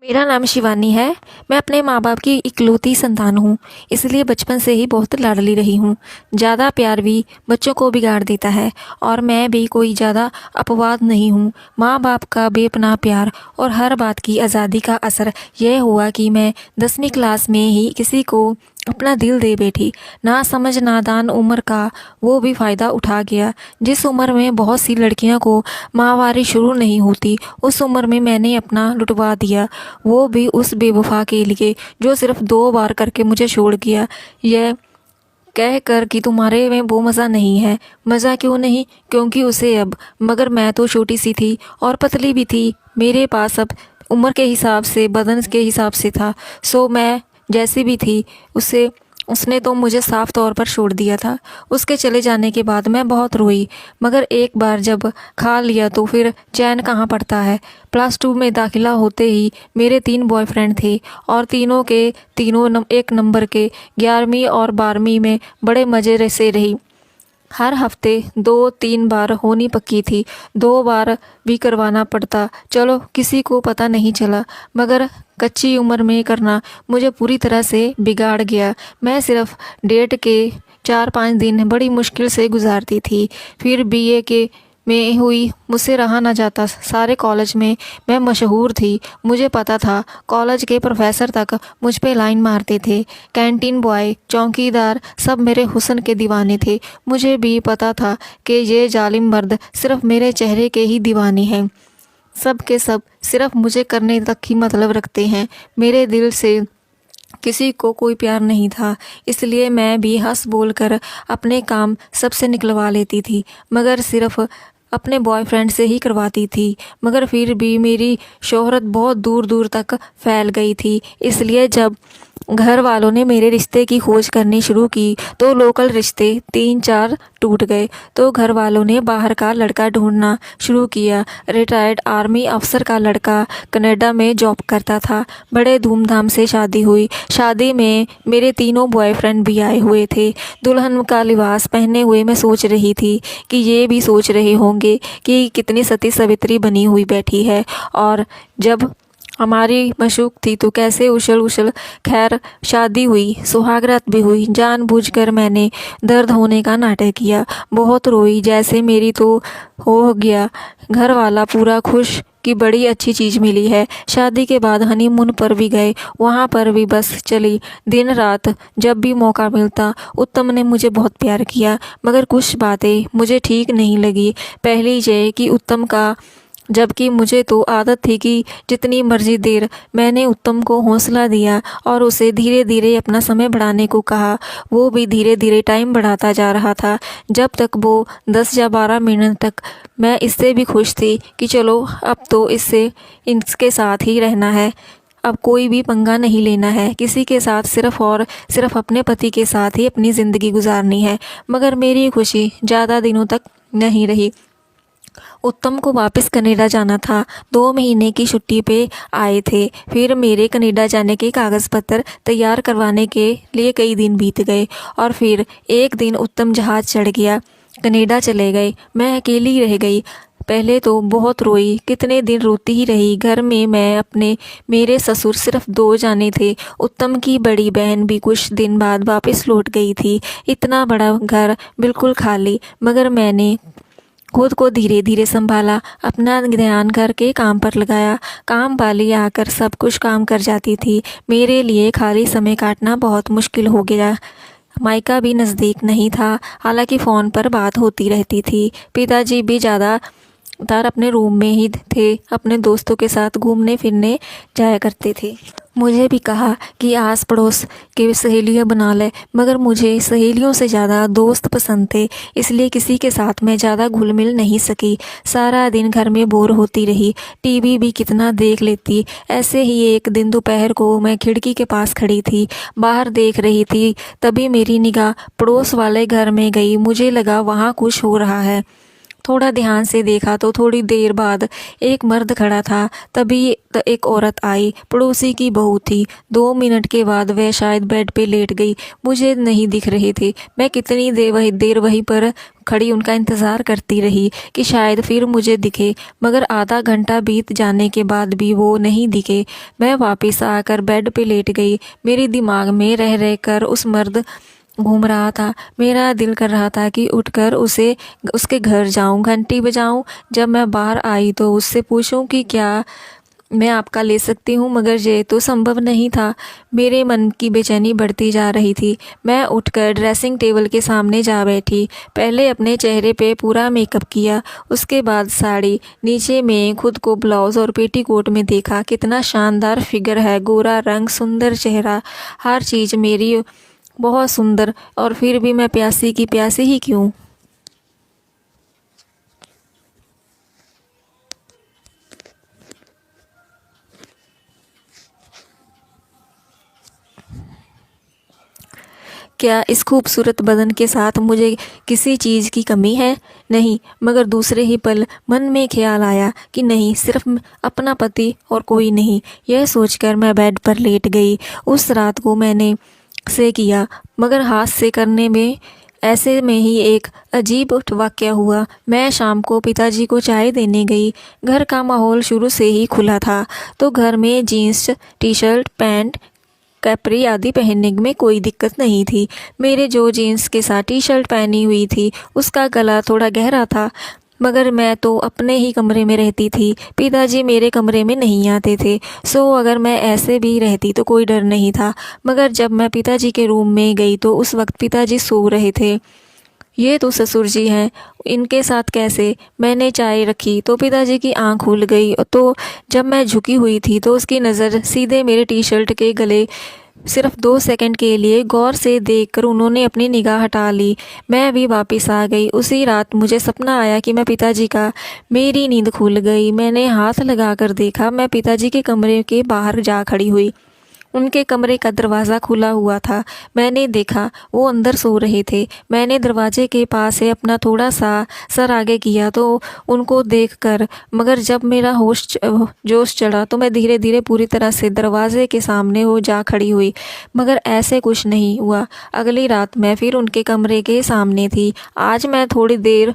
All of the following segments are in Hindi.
मेरा नाम शिवानी है। मैं अपने माँ बाप की इकलौती संतान हूँ, इसलिए बचपन से ही बहुत लाडली रही हूँ। ज़्यादा प्यार भी बच्चों को बिगाड़ देता है और मैं भी कोई ज़्यादा अपवाद नहीं हूँ। माँ बाप का बेपनाह प्यार और हर बात की आज़ादी का असर यह हुआ कि मैं 10वीं क्लास में ही किसी को अपना दिल दे बैठी। ना समझ नादान उम्र का वो भी फ़ायदा उठा गया। जिस उम्र में बहुत सी लड़कियों को माहवारी शुरू नहीं होती, उस उम्र में मैंने अपना लुटवा दिया, वो भी उस बेवफा के लिए जो सिर्फ 2 बार करके मुझे छोड़ गया। यह कह कर कि तुम्हारे में वो मज़ा नहीं है। मज़ा क्यों नहीं? क्योंकि उसे अब, मगर मैं तो छोटी सी थी और पतली भी थी। मेरे पास अब उम्र के हिसाब से, बदन के हिसाब से था। सो मैं जैसी भी थी उसे उसने तो मुझे साफ तौर पर छोड़ दिया था। उसके चले जाने के बाद मैं बहुत रोई, मगर एक बार जब खा लिया तो फिर चैन कहाँ पड़ता है। +2 में दाखिला होते ही मेरे 3 बॉयफ्रेंड थे और तीनों के तीनों एक नंबर के। 11वीं और 12वीं में बड़े मज़े से रही। हर हफ्ते 2-3 बार होनी पक्की थी। 2 बार भी करवाना पड़ता, चलो किसी को पता नहीं चला, मगर कच्ची उम्र में करना मुझे पूरी तरह से बिगाड़ गया। मैं सिर्फ डेट के 4-5 दिन बड़ी मुश्किल से गुजारती थी। फिर बीए के में हुई, मुझसे रहा ना जाता। सारे कॉलेज में मैं मशहूर थी। मुझे पता था, कॉलेज के प्रोफेसर तक मुझ पे लाइन मारते थे। कैंटीन बॉय, चौकीदार सब मेरे हुस्न के दीवाने थे। मुझे भी पता था कि ये जालिम मर्द सिर्फ मेरे चेहरे के ही दीवाने हैं। सब के सब सिर्फ मुझे करने तक ही मतलब रखते हैं। मेरे दिल से किसी को कोई प्यार नहीं था, इसलिए मैं भी हंस बोल कर अपने काम सबसे निकलवा लेती थी, मगर सिर्फ अपने बॉयफ्रेंड से ही करवाती थी। मगर फिर भी मेरी शोहरत बहुत दूर दूर तक फैल गई थी। इसलिए जब घर वालों ने मेरे रिश्ते की खोज करनी शुरू की तो लोकल रिश्ते 3-4 टूट गए। तो घर वालों ने बाहर का लड़का ढूंढना शुरू किया। रिटायर्ड आर्मी अफसर का लड़का कनाडा में जॉब करता था। बड़े धूमधाम से शादी हुई। शादी में मेरे तीनों बॉयफ्रेंड भी आए हुए थे। दुल्हन का लिबास पहने हुए मैं सोच रही थी कि ये भी सोच रहे होंगे कि कितनी सती सावित्री बनी हुई बैठी है। और जब हमारी मशूक थी तो कैसे उछल उछल। खैर शादी हुई, सुहागरात भी हुई। जानबूझकर मैंने दर्द होने का नाटक किया। बहुत रोई, जैसे मेरी तो हो गया। घर वाला पूरा खुश कि बड़ी अच्छी चीज़ मिली है। शादी के बाद हनीमून पर भी गए, वहाँ पर भी बस चली दिन रात। जब भी मौका मिलता उत्तम ने मुझे बहुत प्यार किया, मगर कुछ बातें मुझे ठीक नहीं लगी। पहली ये कि उत्तम का, जबकि मुझे तो आदत थी कि जितनी मर्जी देर। मैंने उत्तम को हौसला दिया और उसे धीरे धीरे अपना समय बढ़ाने को कहा। वो भी धीरे धीरे टाइम बढ़ाता जा रहा था। जब तक वो 10 या 12 मिनट तक मैं इससे भी खुश थी कि चलो अब तो इसके साथ ही रहना है, अब कोई भी पंगा नहीं लेना है किसी के साथ, सिर्फ और सिर्फ अपने पति के साथ ही अपनी ज़िंदगी गुजारनी है। मगर मेरी खुशी ज़्यादा दिनों तक नहीं रही। उत्तम को वापस कनाडा जाना था। 2 महीने की छुट्टी पे आए थे। फिर मेरे कनाडा जाने के कागज़ पत्र तैयार करवाने के लिए कई दिन बीत गए और फिर एक दिन उत्तम जहाज़ चढ़ गया। कनाडा चले गए। मैं अकेली रह गई। पहले तो बहुत रोई, कितने दिन रोती ही रही। घर में मैं अपने, मेरे ससुर, सिर्फ 2 जाने थे। उत्तम की बड़ी बहन भी कुछ दिन बाद वापस लौट गई थी। इतना बड़ा घर बिल्कुल खाली। मगर मैंने खुद को धीरे धीरे संभाला, अपना ध्यान करके काम पर लगाया। काम वाली आकर सब कुछ काम कर जाती थी। मेरे लिए खाली समय काटना बहुत मुश्किल हो गया। मायका भी नज़दीक नहीं था, हालांकि फ़ोन पर बात होती रहती थी। पिताजी भी ज़्यादातर अपने रूम में ही थे, अपने दोस्तों के साथ घूमने फिरने जाया करते थे। मुझे भी कहा कि आस पड़ोस के सहेलियां बना ले, मगर मुझे सहेलियों से ज़्यादा दोस्त पसंद थे, इसलिए किसी के साथ मैं ज़्यादा घुल मिल नहीं सकी। सारा दिन घर में बोर होती रही। टीवी भी कितना देख लेती। ऐसे ही एक दिन दोपहर को मैं खिड़की के पास खड़ी थी, बाहर देख रही थी। तभी मेरी निगाह पड़ोस वाले घर में गई। मुझे लगा वहाँ कुछ हो रहा है। थोड़ा ध्यान से देखा तो थोड़ी देर बाद एक मर्द खड़ा था। तभी एक औरत आई, पड़ोसी की बहू थी। 2 मिनट के बाद वह शायद बेड पे लेट गई। मुझे नहीं दिख रहे थे। मैं कितनी देर वहीं पर खड़ी उनका इंतज़ार करती रही कि शायद फिर मुझे दिखे, मगर आधा घंटा बीत जाने के बाद भी वो नहीं दिखे। मैं वापस आकर बेड पे लेट गई। मेरे दिमाग में रह रह कर उस मर्द घूम रहा था। मेरा दिल कर रहा था कि उठकर उसके घर जाऊं, घंटी बजाऊं। जब मैं बाहर आई तो उससे पूछूं कि क्या मैं आपका ले सकती हूँ, मगर ये तो संभव नहीं था। मेरे मन की बेचैनी बढ़ती जा रही थी। मैं उठकर ड्रेसिंग टेबल के सामने जा बैठी। पहले अपने चेहरे पे पूरा मेकअप किया, उसके बाद साड़ी। नीचे में खुद को ब्लाउज़ और पेटीकोट में देखा। कितना शानदार फिगर है, गोरा रंग, सुंदर चेहरा, हर चीज़ मेरी बहुत सुंदर। और फिर भी मैं प्यासी की प्यासी ही क्यों। क्या इस खूबसूरत बदन के साथ मुझे किसी चीज़ की कमी है? नहीं, मगर दूसरे ही पल मन में ख्याल आया कि नहीं, सिर्फ अपना पति और कोई नहीं। यह सोचकर मैं बेड पर लेट गई। उस रात को मैंने से किया, मगर हाथ से करने में ऐसे में ही एक अजीब वाक़या हुआ। मैं शाम को पिताजी को चाय देने गई। घर का माहौल शुरू से ही खुला था, तो घर में jeans, T shirt, pant, capri आदि पहनने में कोई दिक्कत नहीं थी। मेरे जो जीन्स के साथ टी शर्ट पहनी हुई थी उसका गला थोड़ा गहरा था, मगर मैं तो अपने ही कमरे में रहती थी। पिताजी मेरे कमरे में नहीं आते थे, सो अगर मैं ऐसे भी रहती तो कोई डर नहीं था। मगर जब मैं पिताजी के रूम में गई तो उस वक्त पिताजी सो रहे थे। ये तो ससुर जी हैं, इनके साथ कैसे? मैंने चाय रखी तो पिताजी की आंख खुल गई। तो जब मैं झुकी हुई थी तो उसकी नज़र सीधे मेरे टी शर्ट के गले सिर्फ 2 सेकंड के लिए गौर से देखकर उन्होंने अपनी निगाह हटा ली। मैं भी वापस आ गई। उसी रात मुझे सपना आया कि मैं पिताजी का। मेरी नींद खुल गई। मैंने हाथ लगाकर देखा, मैं पिताजी के कमरे के बाहर जा खड़ी हुई। उनके कमरे का दरवाज़ा खुला हुआ था। मैंने देखा वो अंदर सो रहे थे। मैंने दरवाजे के पास से अपना थोड़ा सा सर आगे किया तो उनको देखकर, मगर जब मेरा जोश चढ़ा तो मैं धीरे धीरे पूरी तरह से दरवाजे के सामने हो जा खड़ी हुई, मगर ऐसे कुछ नहीं हुआ। अगली रात मैं फिर उनके कमरे के सामने थी। आज मैं थोड़ी देर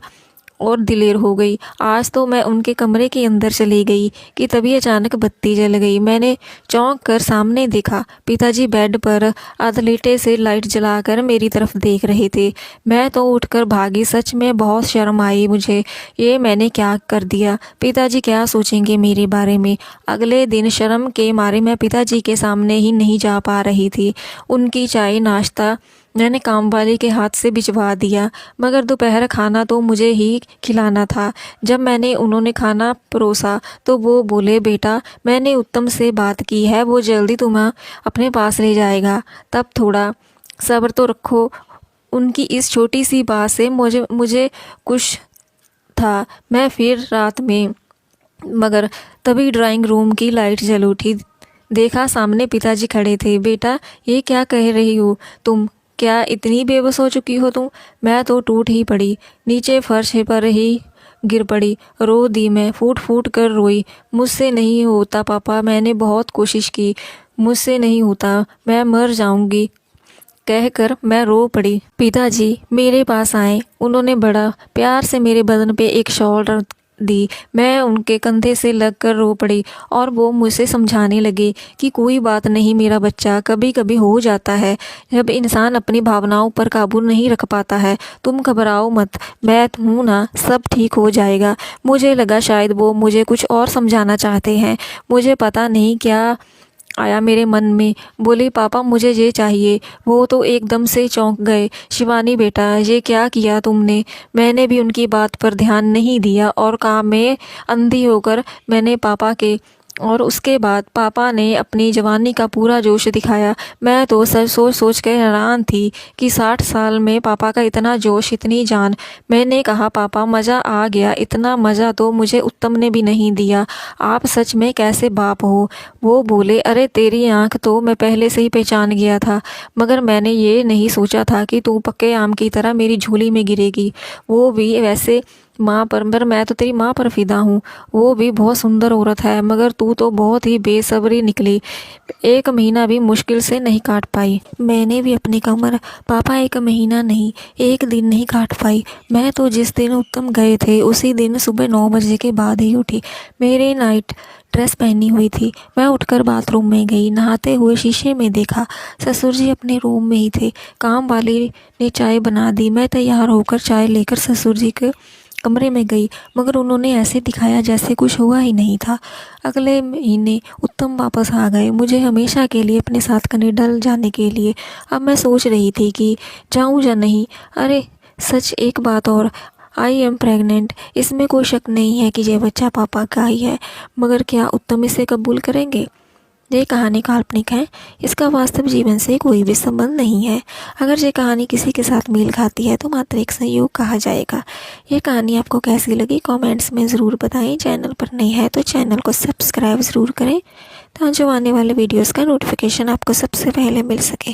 और दिलेर हो गई। आज तो मैं उनके कमरे के अंदर चली गई कि तभी अचानक बत्ती जल गई। मैंने चौंक कर सामने देखा, पिताजी बेड पर अधलेटे से लाइट जलाकर मेरी तरफ देख रहे थे। मैं तो उठकर भागी। सच में बहुत शर्म आई मुझे। ये मैंने क्या कर दिया? पिताजी क्या सोचेंगे मेरे बारे में? अगले दिन शर्म के मारे मैं पिताजी के सामने ही नहीं जा पा रही थी। उनकी चाय नाश्ता मैंने कामवाली के हाथ से भिजवा दिया, मगर दोपहर खाना तो मुझे ही खिलाना था। जब उन्होंने खाना परोसा तो वो बोले, बेटा मैंने उत्तम से बात की है, वो जल्दी तुम्हें अपने पास ले जाएगा, तब थोड़ा सब्र तो रखो। उनकी इस छोटी सी बात से मुझे कुछ था। मैं फिर रात में, मगर तभी ड्राइंग रूम की लाइट जल उठी। देखा सामने पिताजी खड़े थे। बेटा ये क्या कह रही हो तुम? क्या इतनी बेबस हो चुकी हो तुम? मैं तो टूट ही पड़ी, नीचे फर्श पर ही गिर पड़ी। रो दी मैं, फूट फूट कर रोई। मुझसे नहीं होता पापा, मैंने बहुत कोशिश की, मुझसे नहीं होता, मैं मर जाऊंगी कहकर मैं रो पड़ी। पिताजी मेरे पास आए। उन्होंने बड़ा प्यार से मेरे बदन पे एक शॉल रख दी। मैं उनके कंधे से लगकर रो पड़ी और वो मुझसे समझाने लगे कि कोई बात नहीं मेरा बच्चा, कभी कभी हो जाता है जब इंसान अपनी भावनाओं पर काबू नहीं रख पाता है। तुम घबराओ मत, मैं हूँ ना, सब ठीक हो जाएगा। मुझे लगा शायद वो मुझे कुछ और समझाना चाहते हैं। मुझे पता नहीं क्या आया मेरे मन में। बोली, पापा मुझे ये चाहिए। वो तो एकदम से चौंक गए। शिवानी बेटा ये क्या किया तुमने? मैंने भी उनकी बात पर ध्यान नहीं दिया और काम में अंधी होकर मैंने पापा के, और उसके बाद पापा ने अपनी जवानी का पूरा जोश दिखाया। मैं तो सच सोच सोच कर हैरान थी कि 60 साल में पापा का इतना जोश, इतनी जान। मैंने कहा, पापा मज़ा आ गया, इतना मज़ा तो मुझे उत्तम ने भी नहीं दिया। आप सच में कैसे बाप हो? वो बोले, अरे तेरी आंख तो मैं पहले से ही पहचान गया था, मगर मैंने ये नहीं सोचा था कि तू पक्के आम की तरह मेरी झोली में गिरेगी, वो भी वैसे माँ पर मैं तो तेरी माँ पर फिदा हूँ। वो भी बहुत सुंदर औरत है, मगर तू तो बहुत ही बेसब्री निकली। 1 महीना भी मुश्किल से नहीं काट पाई। मैंने भी अपनी कमर पापा 1 महीना नहीं, 1 दिन नहीं काट पाई। मैं तो जिस दिन उत्तम गए थे उसी दिन सुबह 9 बजे के बाद ही उठी। मेरे नाइट ड्रेस पहनी हुई थी। मैं उठकर बाथरूम में गई। नहाते हुए शीशे में देखा, ससुर जी अपने रूम में ही थे। काम वाली ने चाय बना दी। मैं तैयार होकर चाय लेकर ससुर जी के कमरे में गई, मगर उन्होंने ऐसे दिखाया जैसे कुछ हुआ ही नहीं था। अगले महीने उत्तम वापस आ गए, मुझे हमेशा के लिए अपने साथ कनाडा जाने के लिए। अब मैं सोच रही थी कि जाऊं या नहीं। अरे सच एक बात और, आई एम प्रेग्नेंट। इसमें कोई शक नहीं है कि ये बच्चा पापा का ही है, मगर क्या उत्तम इसे कबूल करेंगे? ये कहानी काल्पनिक है, इसका वास्तव जीवन से कोई भी संबंध नहीं है। अगर ये कहानी किसी के साथ मेल खाती है तो मात्र एक संयोग कहा जाएगा। ये कहानी आपको कैसी लगी कमेंट्स में ज़रूर बताएं। चैनल पर नए हैं तो चैनल को सब्सक्राइब ज़रूर करें, ताकि जो आने वाले वीडियोस का नोटिफिकेशन आपको सबसे पहले मिल सके।